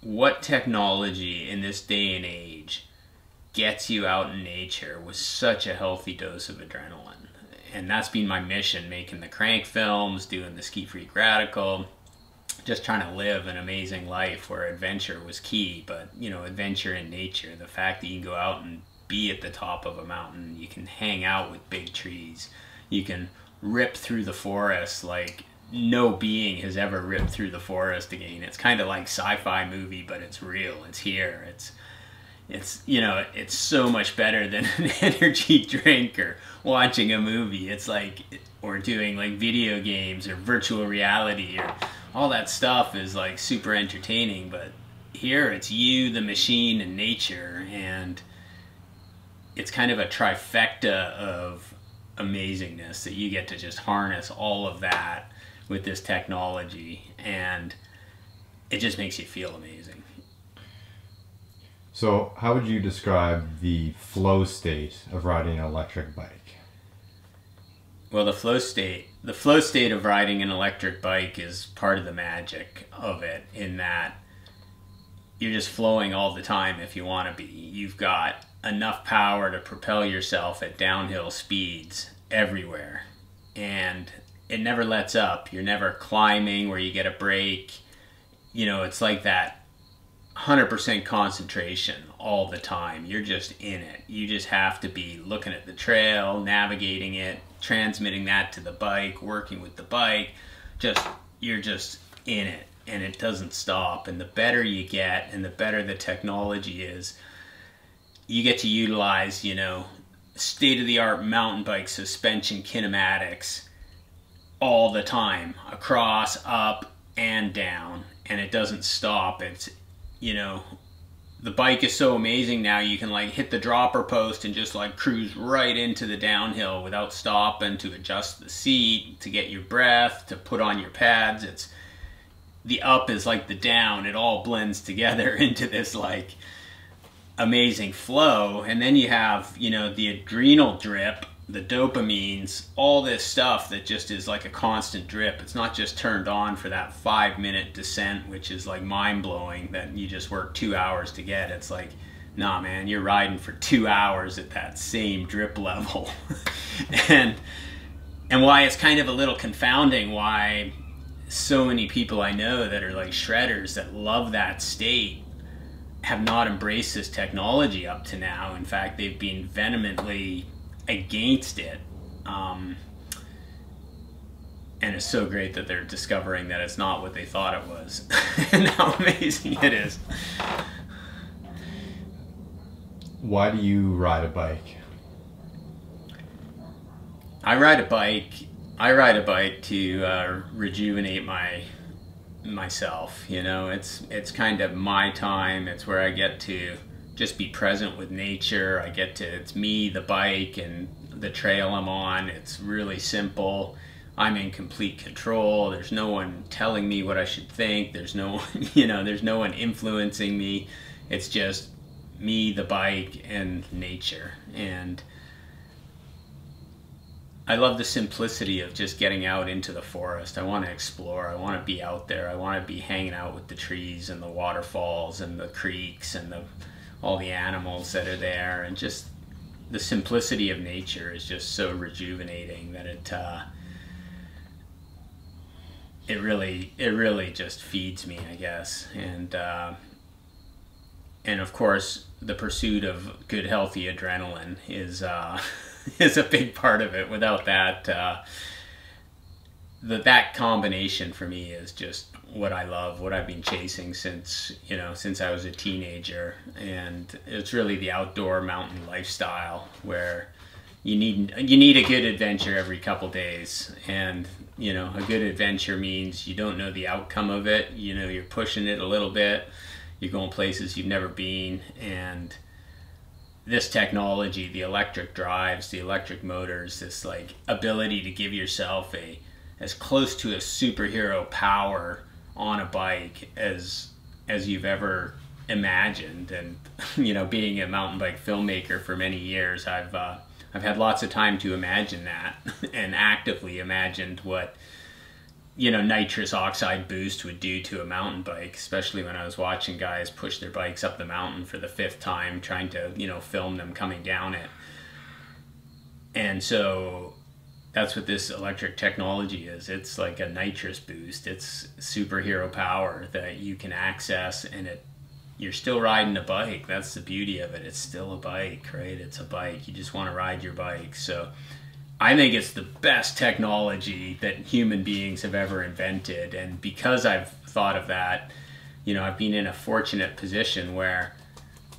what technology in this day and age gets you out in nature with such a healthy dose of adrenaline. And that's been my mission, making the Crank films, doing the Ski Freak Radical, just trying to live an amazing life where adventure was key. But, you know, adventure in nature, the fact that you can go out and be at the top of a mountain, you can hang out with big trees, you can rip through the forest like no being has ever ripped through the forest again. It's kind of like sci-fi movie, but it's real. It's here. It's you know, it's so much better than an energy drink or watching a movie. It's like, or doing like video games or virtual reality, or all that stuff is like super entertaining. But here it's you, the machine, and nature, and it's kind of a trifecta of amazingness that you get to just harness all of that with this technology, and it just makes you feel amazing. So how would you describe the flow state of riding an electric bike? Well, the flow state of riding an electric bike is part of the magic of it, in that you're just flowing all the time if you want to be. You've got enough power to propel yourself at downhill speeds everywhere, and it never lets up. You're never climbing where you get a break. You know, it's like that 100% concentration all the time. You're just in it. You just have to be looking at the trail, navigating it, transmitting that to the bike, working with the bike. You're just in it, and it doesn't stop. And the better you get, and the better the technology is, you get to utilize, you know, state-of-the-art mountain bike suspension kinematics all the time, across, up, and down, and it doesn't stop. It's, you know, the bike is so amazing now, you can like hit the dropper post and just like cruise right into the downhill without stopping to adjust the seat, to get your breath, to put on your pads. It's, the up is like the down. It all blends together into this like amazing flow. And then you have, you know, the adrenal drip, the dopamines, all this stuff that just is like a constant drip. It's not just turned on for that 5-minute descent, which is like mind-blowing, that you just work 2 hours to get. It's like, nah man, you're riding for 2 hours at that same drip level. and why it's kind of a little confounding why so many people I know that are like shredders that love that state have not embraced this technology up to now. In fact, they've been vehemently against it, and it's so great that they're discovering that it's not what they thought it was and how amazing it is. Why do you ride a bike? I ride a bike to rejuvenate myself. You know, it's kind of my time. It's where I get to just be present with nature. It's me, the bike, and the trail I'm on. It's really simple. I'm in complete control. There's no one telling me what I should think. There's no one, you know, there's no one influencing me. It's just me, the bike, and nature. And I love the simplicity of just getting out into the forest. I want to explore. I want to be out there. I want to be hanging out with the trees and the waterfalls and the creeks and all the animals that are there, and just the simplicity of nature is just so rejuvenating that it really just feeds me, I guess. And of course the pursuit of good healthy adrenaline is is a big part of it. Without that, that combination for me is just what I love, what I've been chasing since I was a teenager. And it's really the outdoor mountain lifestyle where you need a good adventure every couple days. And you know, a good adventure means you don't know the outcome of it. You know, you're pushing it a little bit. You're going places you've never been, and this technology, the electric drives, the electric motors, this like ability to give yourself as close to a superhero power on a bike as you've ever imagined. And you know, being a mountain bike filmmaker for many years, I've had lots of time to imagine that and actively imagined what you know, nitrous oxide boost would do to a mountain bike, especially when I was watching guys push their bikes up the mountain for the 5th time, trying to, you know, film them coming down it. And so that's what this electric technology is. It's like a nitrous boost. It's superhero power that you can access, and you're still riding a bike. That's the beauty of it. It's still a bike, right? It's a bike. You just want to ride your bike. So I think it's the best technology that human beings have ever invented. And because I've thought of that, you know, I've been in a fortunate position where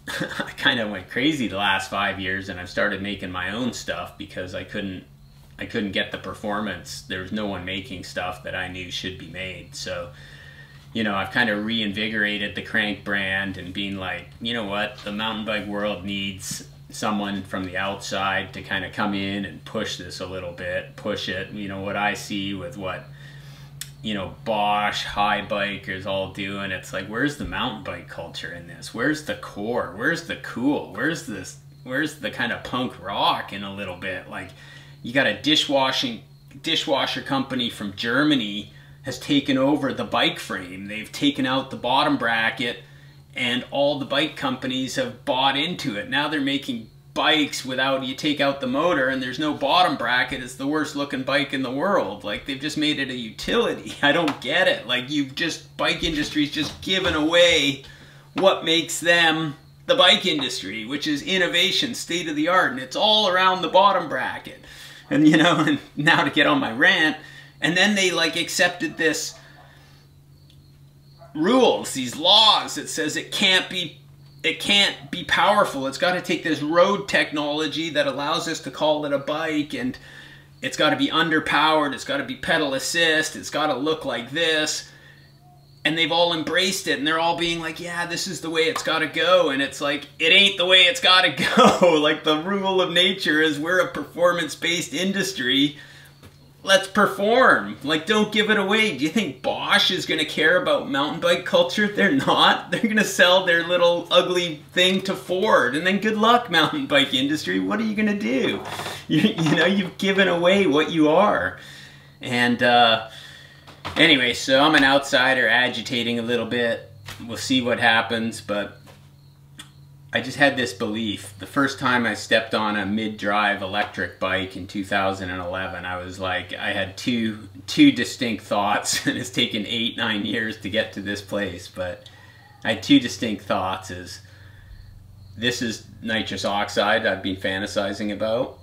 I kind of went crazy the last 5 years, and I've started making my own stuff because I couldn't get the performance. There was no one making stuff that I knew should be made. So, you know, I've kind of reinvigorated the Crank brand and being like, you know what, the mountain bike world needs someone from the outside to kind of come in and push this a little bit, push it. You know, what I see with what, you know, Bosch, high bikers all doing, it's like, where's the mountain bike culture in this? Where's the core? Where's the cool? Where's the kind of punk rock in a little bit? Like, you got a dishwasher company from Germany has taken over the bike frame. They've taken out the bottom bracket, and all the bike companies have bought into it. Now they're making bikes without, you take out the motor and there's no bottom bracket. It's the worst looking bike in the world. Like, they've just made it a utility. I don't get it. Like, bike industry's just given away what makes them the bike industry, which is innovation, state of the art, and it's all around the bottom bracket. And, you know, and now to get on my rant, and then they like accepted this rules, these laws that says it can't be powerful. It's got to take this road technology that allows us to call it a bike, and it's got to be underpowered, it's got to be pedal assist, it's got to look like this. And they've all embraced it, and they're all being like, yeah, this is the way it's got to go. And it's like, it ain't the way it's got to go. Like, the rule of nature is we're a performance-based industry. Let's perform. Like, don't give it away. Do you think Bosch is going to care about mountain bike culture? They're not. They're going to sell their little ugly thing to Ford. And then good luck, mountain bike industry. What are you going to do? You know, you've given away what you are. And, anyway, so I'm an outsider agitating a little bit. We'll see what happens, but I just had this belief. The first time I stepped on a mid-drive electric bike in 2011, I was like, I had two distinct thoughts, and it's taken 8-9 years to get to this place, but I had two distinct thoughts. This is nitrous oxide I've been fantasizing about.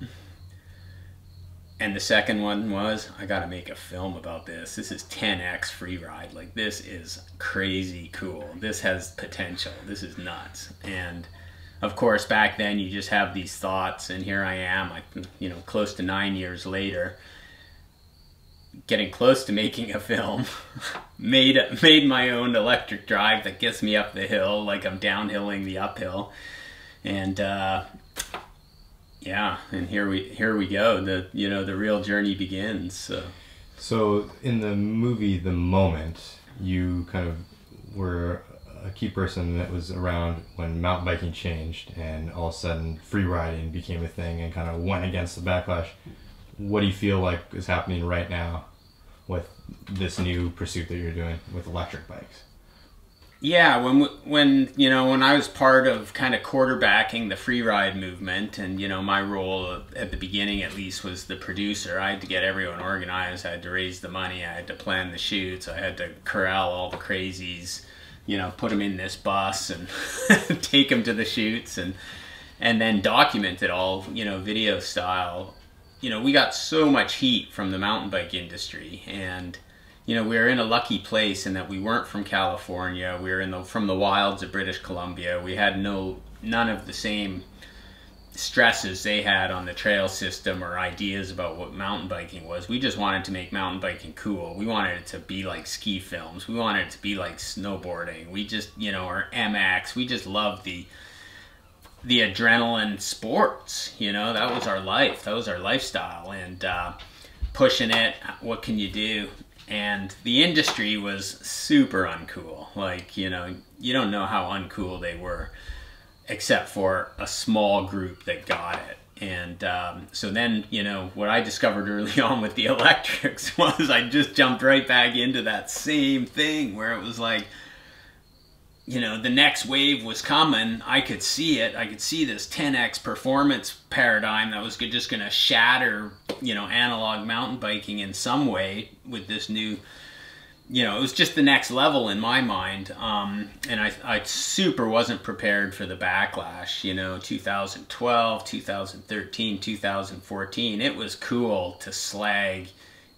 And the second one was, I gotta make a film about this. This is 10x free ride. Like, this is crazy cool. This has potential. This is nuts. And of course, back then you just have these thoughts, and here I am, like, you know, close to 9 years later, getting close to making a film. made my own electric drive that gets me up the hill, like I'm downhilling the uphill. And yeah, and here we go. The real journey begins. So in the movie The Moment, you kind of were a key person that was around when mountain biking changed, and all of a sudden free riding became a thing and kind of went against the backlash. What do you feel like is happening right now with this new pursuit that you're doing with electric bikes? Yeah, when I was part of kind of quarterbacking the free ride movement, and, you know, my role at the beginning at least was the producer. I had to get everyone organized, I had to raise the money, I had to plan the shoots, I had to corral all the crazies, you know, put them in this bus and take them to the shoots, and then document it all, you know, video style. You know, we got so much heat from the mountain bike industry, and you know, we were in a lucky place in that we weren't from California. We were from the wilds of British Columbia. We had none of the same stresses they had on the trail system or ideas about what mountain biking was. We just wanted to make mountain biking cool. We wanted it to be like ski films. We wanted it to be like snowboarding. We just, you know, or MX. We just loved the adrenaline sports. You know, that was our life. That was our lifestyle. And pushing it, what can you do? And the industry was super uncool. Like, you know, you don't know how uncool they were, except for a small group that got it. And so then, you know, what I discovered early on with the electrics was I just jumped right back into that same thing where it was like, you know, the next wave was coming. I could see it. I could see this 10x performance paradigm that was just going to shatter, you know, analog mountain biking in some way with this new, you know, it was just the next level in my mind. And I super wasn't prepared for the backlash, you know, 2012, 2013, 2014. It was cool to slag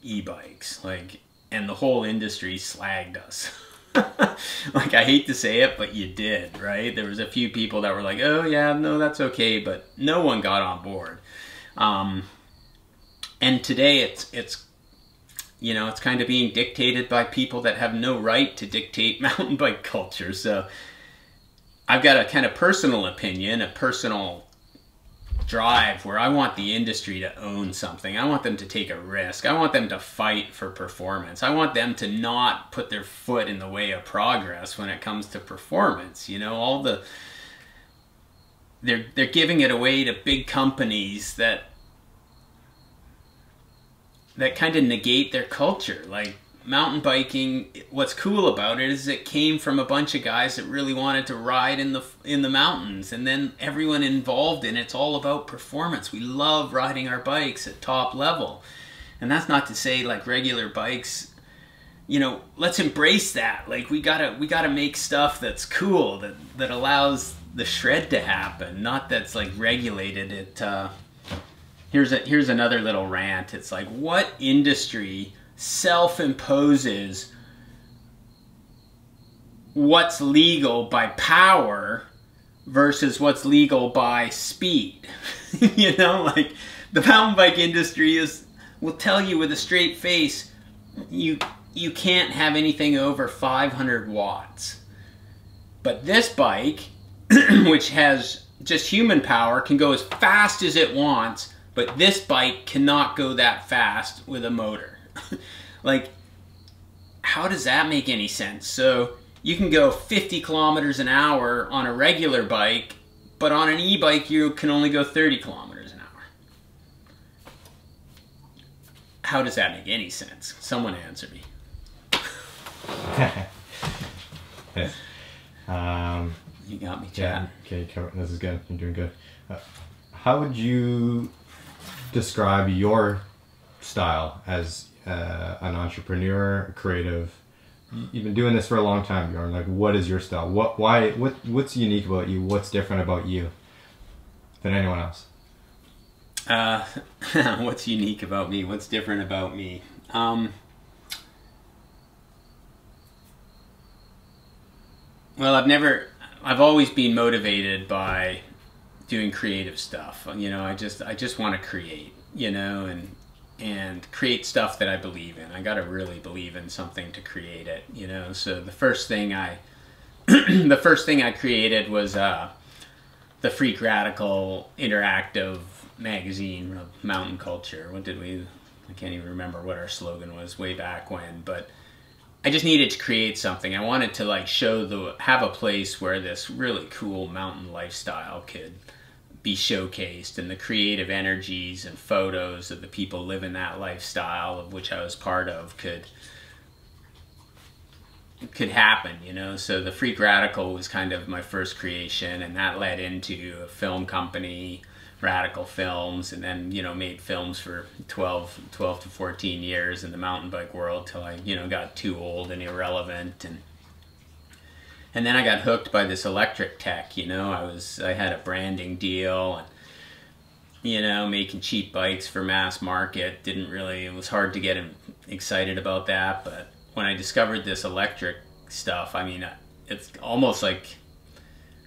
e-bikes, like, and the whole industry slagged us. Like, I hate to say it, but you did, right? There was a few people that were like, oh yeah, no, that's okay, but no one got on board. And today it's you know, it's kind of being dictated by people that have no right to dictate mountain bike culture. So I've got a kind of personal opinion, a personal drive where I want the industry to own something. I want them to take a risk. I want them to fight for performance. I want them to not put their foot in the way of progress when it comes to performance. You know, they're giving it away to big companies that kind of negate their culture. Like, mountain biking, what's cool about it is it came from a bunch of guys that really wanted to ride in the mountains, and then everyone involved in it's all about performance. We love riding our bikes at top level. And that's not to say like regular bikes, you know, let's embrace that. Like, we gotta make stuff that's cool, that allows the shred to happen, not that's like regulated. Here's another little rant. It's like, what industry self-imposes what's legal by power versus what's legal by speed? You know, like, the mountain bike industry will tell you with a straight face, you can't have anything over 500 watts. But this bike, which has just human power, can go as fast as it wants, but this bike cannot go that fast with a motor. Like, how does that make any sense? So you can go 50 kilometers an hour on a regular bike, but on an e-bike you can only go 30 kilometers an hour. How does that make any sense? Someone answer me. You got me, Chad. Yeah, okay, this is good. You're doing good. How would you describe your style as an entrepreneur, a creative? You've been doing this for a long time, Bjorn. Like, what is your style? What's unique about you? What's different about you than anyone else? What's unique about me? What's different about me? Well, I've always been motivated by doing creative stuff. You know, I just want to create, you know, and create stuff that I believe in. I got to really believe in something to create it, you know. So the first thing I created was the Freak Radical interactive magazine of mountain culture. I can't even remember what our slogan was way back when, but I just needed to create something. I wanted to like have a place where this really cool mountain lifestyle could be showcased, and the creative energies and photos of the people living that lifestyle, of which I was part of, could happen, you know. So the Freak Radical was kind of my first creation, and that led into a film company, Radical Films, and then, you know, made films for 12 to 14 years in the mountain bike world till I, you know, got too old and irrelevant, and then I got hooked by this electric tech, you know. I had a branding deal, and, you know, making cheap bikes for mass market. It was hard to get excited about that, but when I discovered this electric stuff, I mean, it's almost like,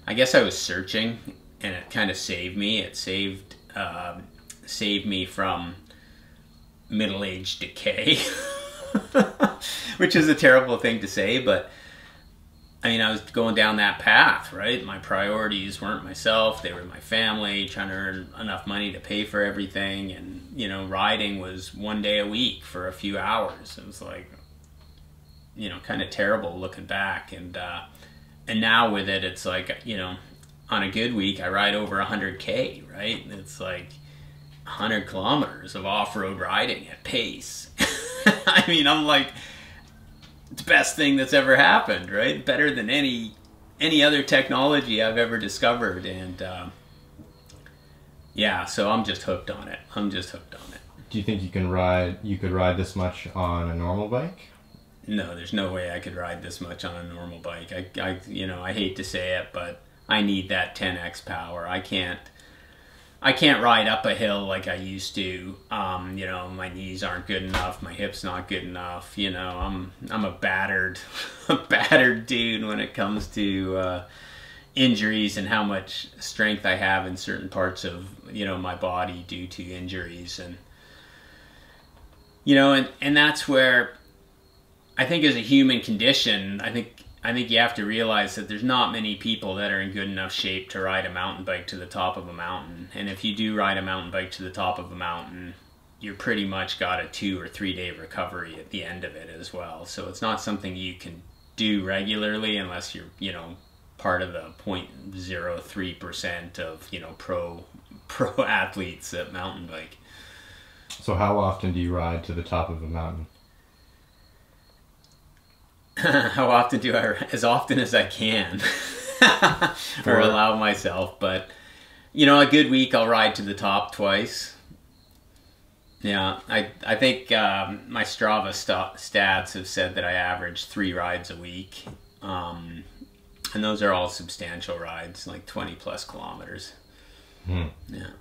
I guess I was searching, and it kind of saved me. It saved me from middle-age decay, which is a terrible thing to say, but I mean, I was going down that path, right? My priorities weren't myself, they were my family, trying to earn enough money to pay for everything, and, you know, riding was one day a week for a few hours. It was like, you know, kind of terrible looking back, and now with it, it's like, you know, on a good week, I ride over 100K, right? It's like 100 kilometers of off-road riding at pace. I mean, I'm like, it's the best thing that's ever happened, right? Better than any other technology I've ever discovered. And yeah, so I'm just hooked on it. I'm just hooked on it. Do you think you could ride this much on a normal bike? No, there's no way I could ride this much on a normal bike. I hate to say it, but I need that 10x power. I can't ride up a hill like I used to. You know, my knees aren't good enough, my hips not good enough. You know, I'm a battered dude when it comes to injuries and how much strength I have in certain parts of, you know, my body due to injuries. And you know, and that's where I think as a human condition, I think you have to realize that there's not many people that are in good enough shape to ride a mountain bike to the top of a mountain. And if you do ride a mountain bike to the top of a mountain, you're pretty much got a 2 or 3 day recovery at the end of it as well. So it's not something you can do regularly unless you're, you know, part of the 0.03% of, you know, pro athletes at mountain bike. So how often do you ride to the top of a mountain? How often do I? As often as I can, or allow myself. But you know, a good week I'll ride to the top twice. Yeah, I think my Strava stats have said that I average 3 rides a week, and those are all substantial rides, like 20+ kilometers. Yeah.